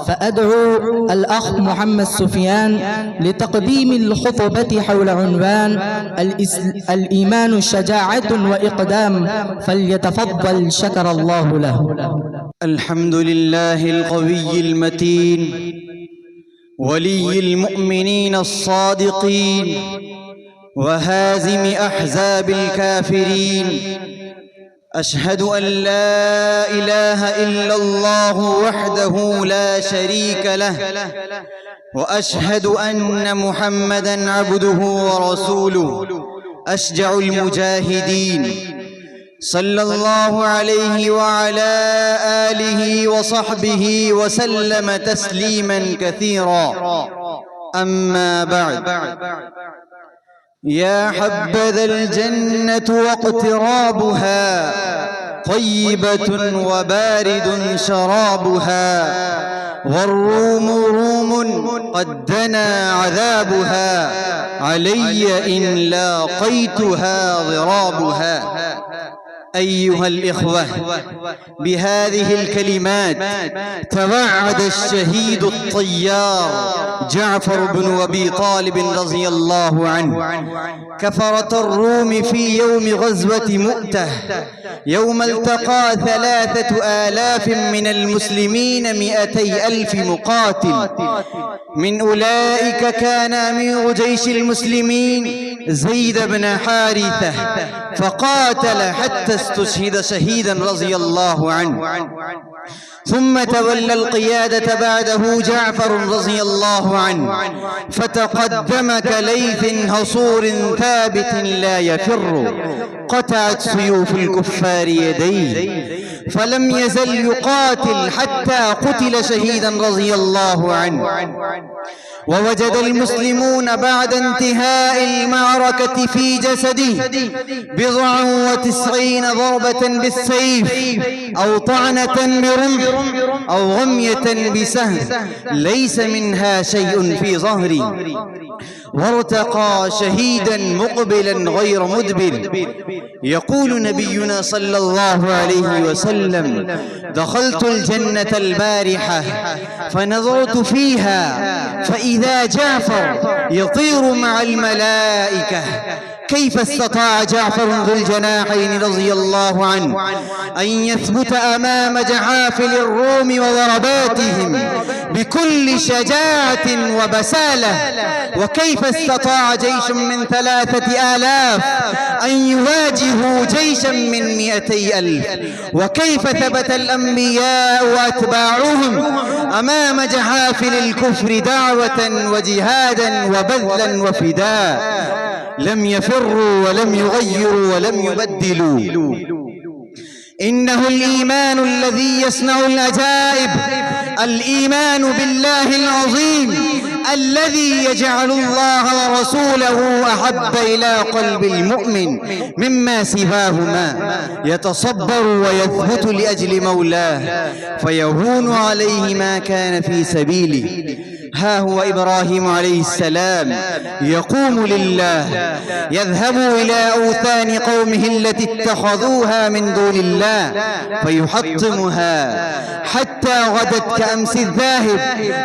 فأدعو الأخ محمد سفيان لتقديم الخطبة حول عنوان الإيمان شجاعة وإقدام، فليتفضل شكر الله له. الحمد لله القوي المتين ولي المؤمنين الصادقين وهازم أحزاب الكافرين. أشهد أن لا إله إلا الله وحده لا شريك له، وأشهد أن محمدًا عبده ورسوله أشجع المجاهدين، صلى الله عليه وعلى آله وصحبه وسلم تسليمًا كثيرا. أما بعد، يا حبذا الجنة واقترابها، طيبة وبارد شرابها، والروم روم قد دنا عذابها، علي إن لاقيتها ضرابها. أيها الإخوة، بهذه الكلمات توعد الشهيد الطيار جعفر بن أبي طالب رضي الله عنه كفرة الروم في يوم غزوة مؤتة، يوم التقى 3000 من المسلمين 200,000 مقاتل. من أولئك كان أمير جيش المسلمين زيد بن حارثة، فقاتل حتى استشهد شهيدا رضي الله عنه. ثم تولى القيادة بعده جعفر رضي الله عنه، فتقدم كليث هصور ثابت لا يفر، قطعت سيوف الكفار يديه، فلم يزل يقاتل حتى قتل شهيدا رضي الله عنه. ووجد المسلمون بعد انتهاء المعركة في جسده 90 ضربة بالسيف، أو طعنة برمح، أو غمية بسهم، ليس منها شيء في ظهري، وارتقى شهيدا مقبلا غير مدبر. يقول نبينا صلى الله عليه وسلم: دخلت الجنة البارحة فنظرت فيها فإذا جعفر يطير مع الملائكة. كيف استطاع جعفر ذو الجناحين رضي الله عنه أن يثبت أمام جحافل الروم وضرباتهم بكل شجاعة وبسالة؟ وكيف استطاع جيش من 3000 أن يواجهوا جيشا من 200,000؟ وكيف ثبت الأنبياء وأتباعهم أمام جحافل الكفر دعوة وجهادا وبذلا وفداء؟ لم يفروا ولم يغيروا ولم يبدلوا. إنه الإيمان الذي يصنع العجائب، الإيمان بالله العظيم الذي يجعل الله ورسوله أحب إلى قلب المؤمن مما سواهما، يتصبر ويثبت لأجل مولاه، فيهون عليه ما كان في سبيله. ها هو إبراهيم عليه السلام يقوم لله، يذهب إلى أوثان قومه التي اتخذوها من دون الله فيحطمها حتى غدت كأمس الذاهب،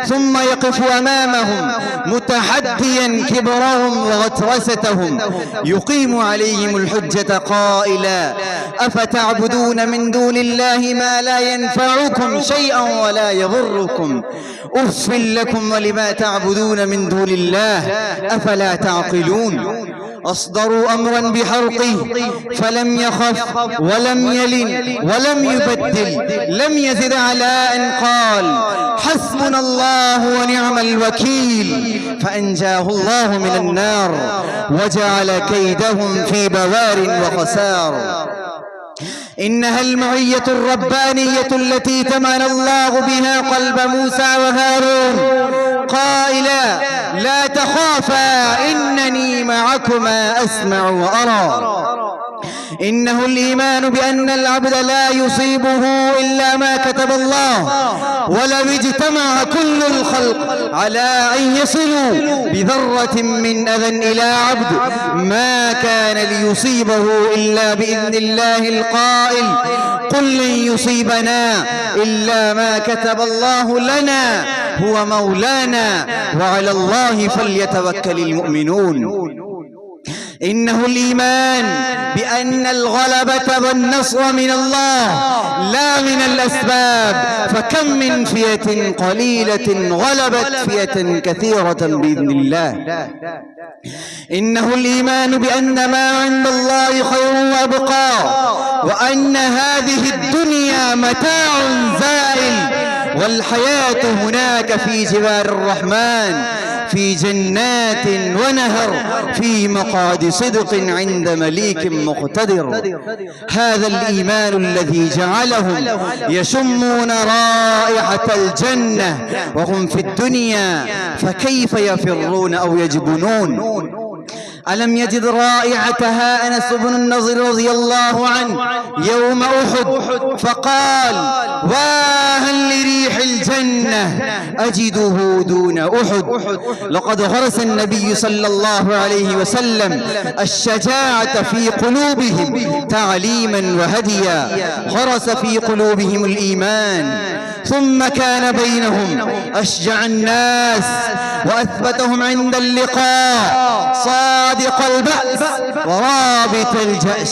ثم يقف أمامهم متحديا كبرهم وغترستهم، يقيم عليهم الحجة قائلا: أفتعبدون من دون الله ما لا ينفعكم شيئا ولا يضركم، أف لكم ولما تعبدون من دون الله أفلا تعقلون. أصدروا أمرا بحرقه فلم يخف ولم يلن ولم يبدل، لم يزد على أن قال: حسبنا الله ونعم الوكيل، فأنجاه الله من النار وجعل كيدهم في بوار وخسار. إنها المعية الربانية التي تمن الله بها قلب موسى وهارون قائلا: لا تخافا إنني معكما أسمع وأرى. إنه الإيمان بأن العبد لا يصيبه إلا ما كتب الله، ولو اجتمع كل الخلق على أن يصلوا بذرة من أذى إلى عبد ما كان ليصيبه إلا بإذن الله القائل: قل لن يصيبنا إلا ما كتب الله لنا هو مولانا وعلى الله فليتوكل المؤمنون. إنه الإيمان بأن الغلبة والنصر من الله لا من الأسباب، فكم من فئة قليلة غلبت فئة كثيرة بإذن الله. إنه الإيمان بأن ما عند الله خير وأبقى، وأن هذه الدنيا متاع زائل، والحياة هناك في جبال الرحمن في جنات ونهر في مقعد صدق عند مليك مقتدر. هذا الإيمان الذي جعلهم يشمون رائحة الجنة وهم في الدنيا، فكيف يفرون أو يجبنون؟ ألم يجد رائحتها أنس بن النضر رضي الله عنه يوم أحد فقال: واها لريح الجنة أجده دون أحد. لقد غرس النبي صلى الله عليه وسلم الشجاعة في قلوبهم تعليما وهديا، غرس في قلوبهم الإيمان، ثم كان بينهم أشجع الناس وأثبتهم عند اللقاء، صادق البأس ورابط الجأش،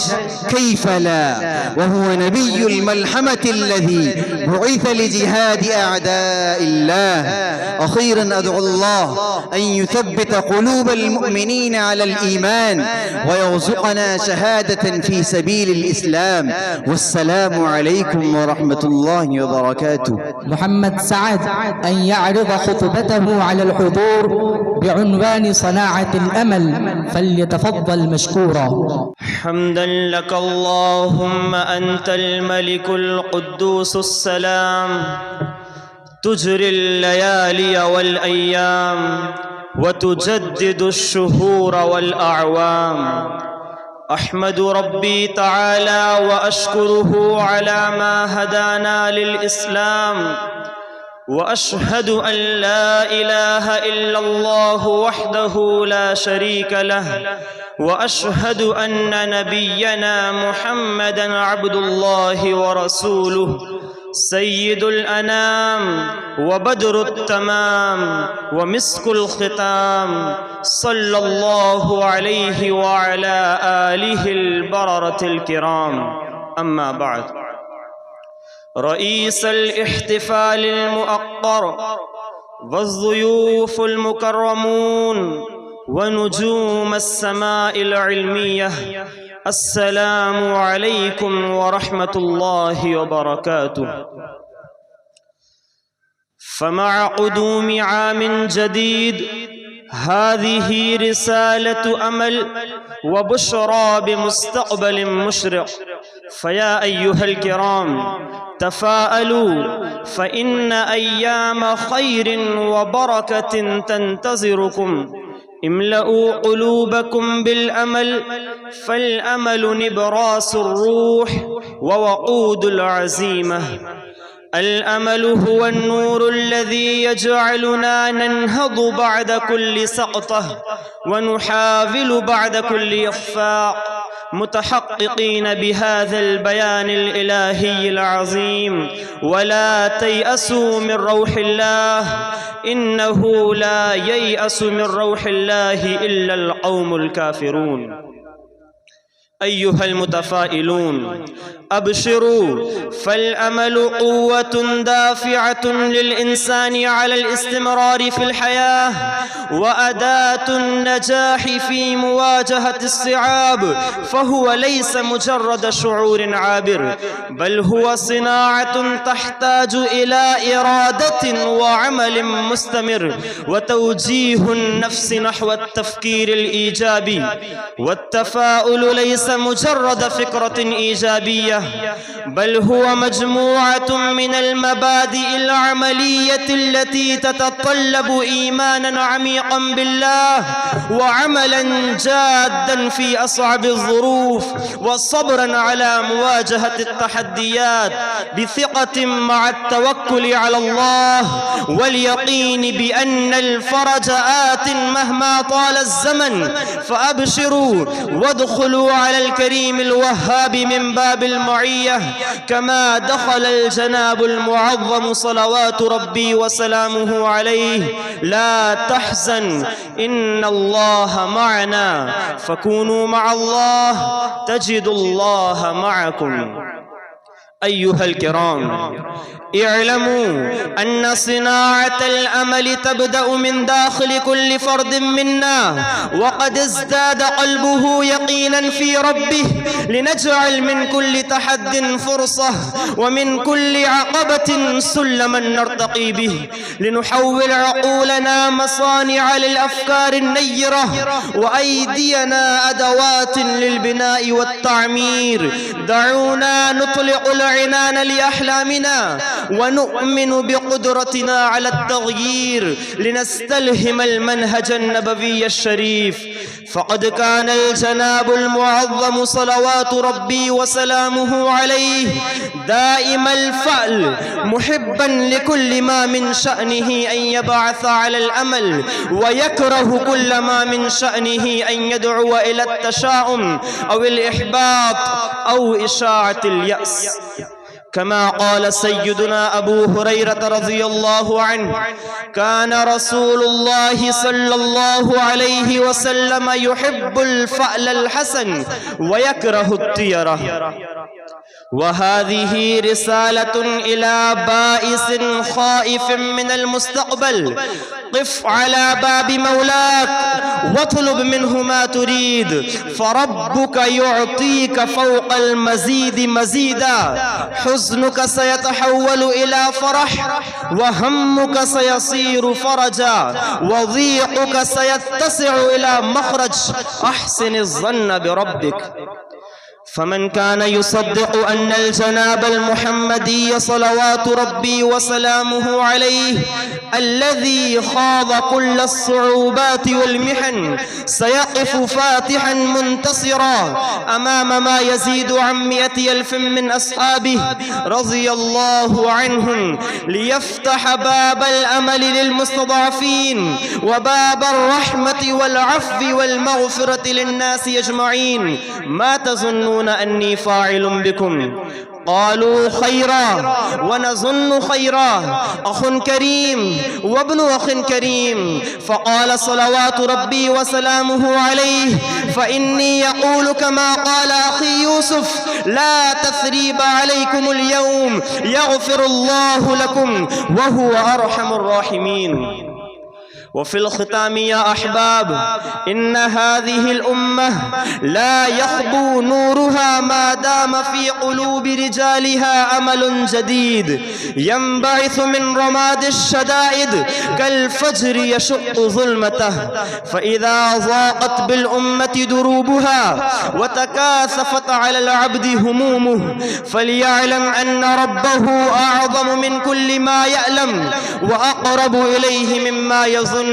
كيف لا وهو نبي الملحمة الذي بعث لجهاد أعداء الله. أخيرا أدعو الله أن يثبت قلوب المؤمنين على الإيمان ويرزقنا شهادة في سبيل الإسلام. والسلام عليكم ورحمة الله وبركاته. محمد سعد أن يعرض خطبته على الحضور بعنوان صناعة الأمل، فليتفضل مشكورا. حمدا لك اللهم أنت الملك القدوس السلام، تجري الليالي والأيام وتجدد الشهور والأعوام. أحمد ربي تعالى وأشكره على ما هدانا للإسلام، وأشهد أن لا إله إلا الله وحده لا شريك له، وأشهد أن نبينا محمدًا عبد الله ورسوله، سيد الأنام وبدر التمام ومسك الختام، صلى الله عليه وعلى آله البررة الكرام. أما بعد، رئيس الاحتفال المؤقر والضيوف المكرمون ونجوم السماء العلمية، السلام عليكم ورحمة الله وبركاته. فمع قدوم عام جديد هذه رسالة أمل وبشرى بمستقبل مشرق، فيا أيها الكرام تفاءلوا، فإن أيام خير وبركة تنتظركم. املأوا قلوبكم بالأمل، فالأمل نبراس الروح ووقود العزيمة. الأمل هو النور الذي يجعلنا ننهض بعد كل سقطة ونحاول بعد كل إخفاق، متحققين بهذا البيان الإلهي العظيم: ولا تيأسوا من روح الله، إنه لا ييأس من روح الله إلا القوم الكافرون. أيها المتفائلون، أبشروا، فالأمل قوة دافعة للإنسان على الاستمرار في الحياة، وأداة النجاح في مواجهة الصعاب، فهو ليس مجرد شعور عابر، بل هو صناعة تحتاج إلى إرادة وعمل مستمر وتوجيه النفس نحو التفكير الإيجابي. والتفاؤل ليس مجرد فكرة إيجابية، بل هو مجموعة من المبادئ العملية التي تتطلب إيمانا عميقا بالله، وعملا جادا في أصعب الظروف، وصبرا على مواجهة التحديات، بثقة مع التوكل على الله، واليقين بأن الفرج آت مهما طال الزمن. فأبشروا وادخلوا على الكريم الوهاب من باب المعية كما دخل الجناب المعظم صلوات ربي وسلامه عليه: لا تحزن إن الله معنا فكونوا مع الله تجد الله معكم. أيها الكرام، اعلموا أن صناعة الأمل تبدأ من داخل كل فرد منا، وقد ازداد قلبه يقينا في ربه، لنجعل من كل تحد فرصة ومن كل عقبة سلما نرتقي به، لنحول عقولنا مصانع للأفكار النيرة وأيدينا أدوات للبناء والتعمير. دعونا نطلق العنان لأحلامنا ونؤمن بقدرتنا على التغيير، لنستلهم المنهج النبوي الشريف. فقد كان الجناب المعظم صلوات ربي وسلامه عليه دائم الفعل، محبا لكل ما من شأنه أن يبعث على الأمل، ويكره كل ما من شأنه أن يدعو إلى التشاؤم أو الإحباط أو إشاعة اليأس. كما قال سيدنا أبو هريرة رضي الله عنه: كان رسول الله صلى الله عليه وسلم يحب الفأل الحسن ويكره الطيرة. وهذه رسالة إلى بائس خائف من المستقبل: قف على باب مولاك واطلب منه ما تريد، فربك يعطيك فوق المزيد مزيدا. حزنك سيتحول إلى فرح، وهمك سيصير فرجا، وضيقك سيتسع إلى مخرج. أحسن الظن بربك. فمن كان يصدق أن الجناب المحمدي صلوات ربي وسلامه عليه الذي خاض كل الصعوبات والمحن سيقف فاتحا منتصرا أمام ما يزيد عن 100,000 من أصحابه رضي الله عنهم، ليفتح باب الأمل للمستضعفين وباب الرحمة والعفو والمغفرة للناس أجمعين. ما تظنون أني فاعل بكم؟ قالوا خيرا ونظن خيرا، أخ كريم وابن أخ كريم. فقال صلوات ربي وسلامه عليه: فإني أقول كما قال أخي يوسف: لا تثريب عليكم اليوم يغفر الله لكم وهو أرحم الراحمين. وفي الختام يا أحباب، إن هذه الأمة لا يخبو نورها ما دام في قلوب رجالها أمل جديد ينبعث من رماد الشدائد كالفجر يشق ظلمته. فإذا ضاقت بالأمة دروبها وتكاثفت على العبد همومه، فليعلم أن ربه أعظم من كل ما يألم وأقرب إليه مما يظن،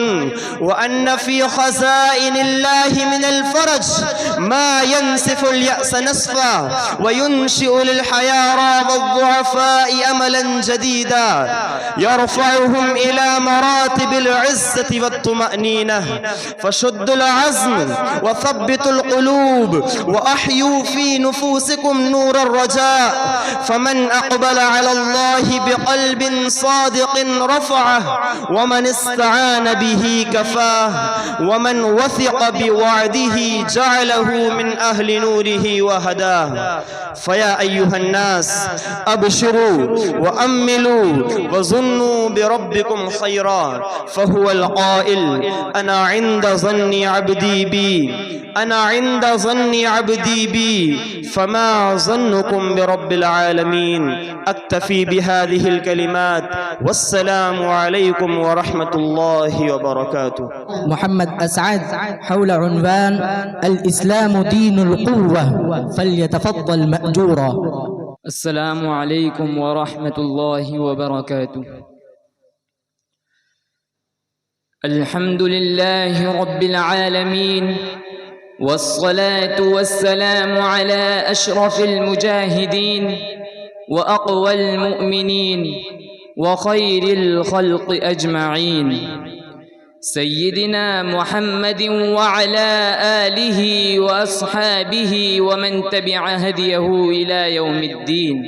وأن في خزائن الله من الفرج ما ينسف اليأس نسفا وينشئ للحياة راض الضعفاء أملا جديدا يرفعهم إلى مراتب العزة والطمأنينة. فشدوا العزم وثبتوا القلوب وأحيوا في نفوسكم نور الرجاء، فمن أقبل على الله بقلب صادق رفعه، ومن استعان به كفاه، ومن وثق بوعده جعله من أهل نوره وهداه. فيا أيها الناس، أبشروا وأملوا وظنوا بربكم خيرا، فهو القائل: أنا عند ظن عبدي بي، أنا عند ظن عبدي بي، فما ظنكم برب العالمين. أكتفي بهذه الكلمات، والسلام عليكم ورحمة الله وبركاته. محمد أسعد حول عنوان الإسلام دين القوة، فليتفضل مأجورا. السلام عليكم ورحمة الله وبركاته. الحمد لله رب العالمين، والصلاة والسلام على أشرف المجاهدين وأقوى المؤمنين وخير الخلق أجمعين. سيدنا محمد وعلى آله وأصحابه ومن تبع هديه إلى يوم الدين.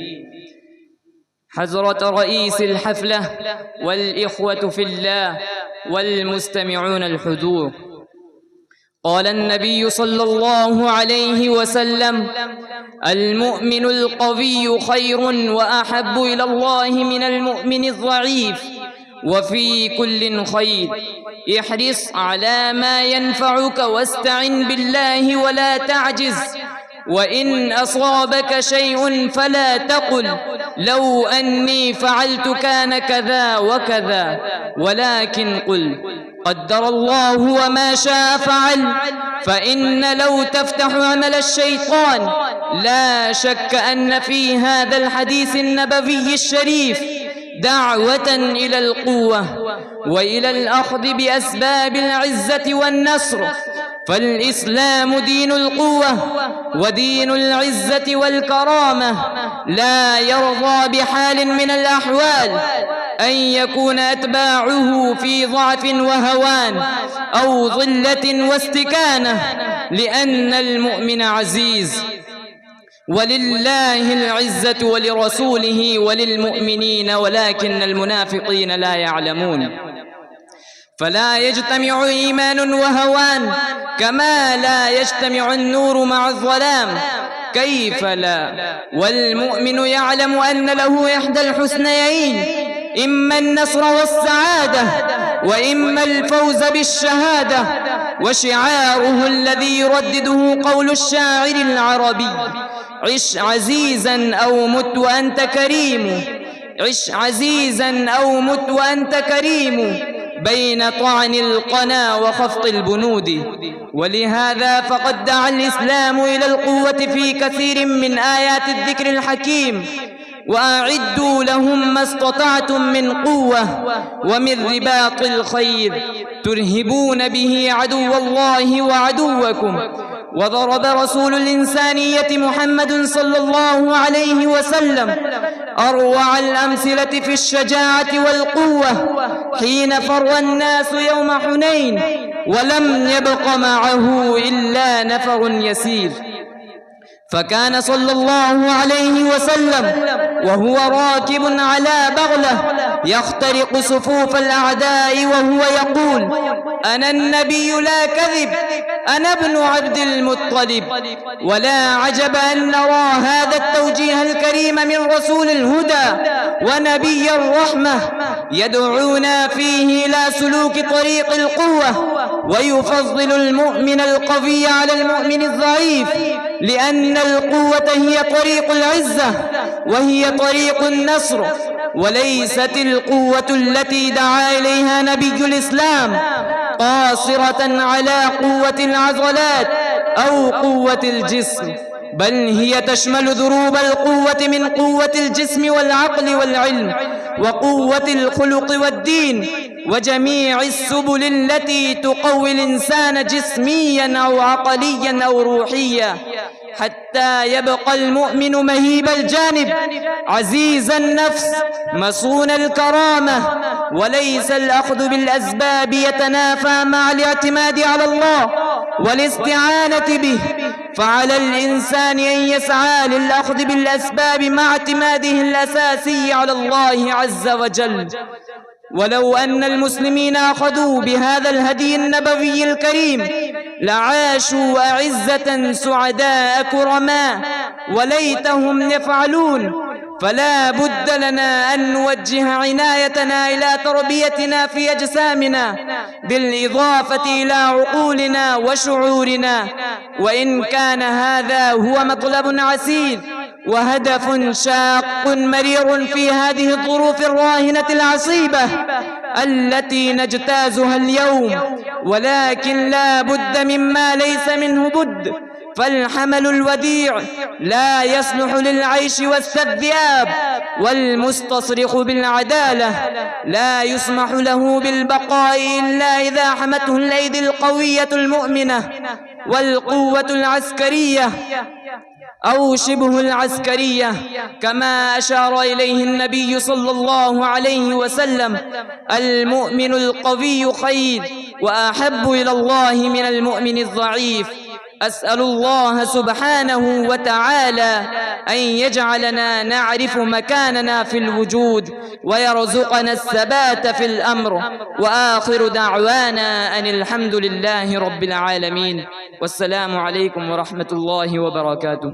حضرة رئيس الحفلة والإخوة في الله والمستمعون الحضور، قال النبي صلى الله عليه وسلم: المؤمن القوي خير وأحب إلى الله من المؤمن الضعيف، وفي كل خير. احرص على ما ينفعك واستعن بالله ولا تعجز، وإن أصابك شيء فلا تقل لو أني فعلت كان كذا وكذا، ولكن قل قدر الله وما شاء فعل. فإن لو تفتح عمل الشيطان، لا شك أن في هذا الحديث النبوي الشريف دعوة إلى القوة وإلى الأخذ بأسباب العزة والنصر. فالإسلام دين القوة ودين العزة والكرامة، لا يرضى بحال من الأحوال أن يكون أتباعه في ضعف وهوان أو ضلة واستكانة، لأن المؤمن عزيز، ولله العزة ولرسوله وللمؤمنين، ولكن المنافقين لا يعلمون. فلا يجتمع إيمان وهوان، كما لا يجتمع النور مع الظلام. كيف لا؟ والمؤمن يعلم أن له إحدى الحسنيين، إما النصر والسعادة وإما الفوز بالشهادة. وشعاره الذي يردده قول الشاعر العربي: عش عزيزا أو مت وأنت كريم، عش عزيزا أو مت وأنت كريم، بين طعن القنا وخفض البنود. ولهذا فقد دعا الإسلام إلى القوة في كثير من آيات الذكر الحكيم: وأعدوا لهم ما استطعتم من قوة ومن رباط الخيل ترهبون به عدو الله وعدوكم. وضرب رسول الإنسانية محمد صلى الله عليه وسلم أروع الأمثلة في الشجاعة والقوة حين فر الناس يوم حنين ولم يبق معه إلا نفر يسير. فكان صلى الله عليه وسلم وهو راكب على بغلة يخترق صفوف الأعداء وهو يقول: أنا النبي لا كذب، أنا ابن عبد المطلب. ولا عجب أن نرى هذا التوجيه الكريم من رسول الهدى ونبي الرحمة يدعونا فيه إلى سلوك طريق القوة، ويفضل المؤمن القوي على المؤمن الضعيف، لأن القوة هي طريق العزة وهي طريق النصر، وليست القوة التي دعا إليها نبي الإسلام قاصرة على قوة العضلات أو قوة الجسم، بل هي تشمل ضروب القوة من قوة الجسم والعقل والعلم وقوة الخلق والدين وجميع السبل التي تقوي الإنسان جسميا أو عقليا أو روحيا، حتى يبقى المؤمن مهيب الجانب عزيز النفس مصون الكرامة. وليس الأخذ بالأسباب يتنافى مع الاعتماد على الله والاستعانة به، فعلى الإنسان أن يسعى للأخذ بالأسباب مع اعتماده الأساسي على الله عز وجل. ولو أن المسلمين أخذوا بهذا الهدي النبوي الكريم لعاشوا أعزة سعداء كرماء، وليتهم يفعلون. فلا بد لنا أن نوجه عنايتنا إلى تربيتنا في أجسامنا بالإضافة إلى عقولنا وشعورنا، وإن كان هذا هو مطلب عسير وهدف شاق مرير في هذه الظروف الراهنة العصيبة التي نجتازها اليوم، ولكن لا بد مما ليس منه بد. فالحمل الوديع لا يصلح للعيش والثياب، والمستصرخ بالعدالة لا يسمح له بالبقاء إلا إذا حمته الأيدي القوية المؤمنة والقوة العسكرية أو شبه العسكرية، كما أشار إليه النبي صلى الله عليه وسلم: المؤمن القوي خير وأحب إلى الله من المؤمن الضعيف. أسأل الله سبحانه وتعالى أن يجعلنا نعرف مكاننا في الوجود ويرزقنا الثبات في الأمر. وآخر دعوانا أن الحمد لله رب العالمين، والسلام عليكم ورحمة الله وبركاته.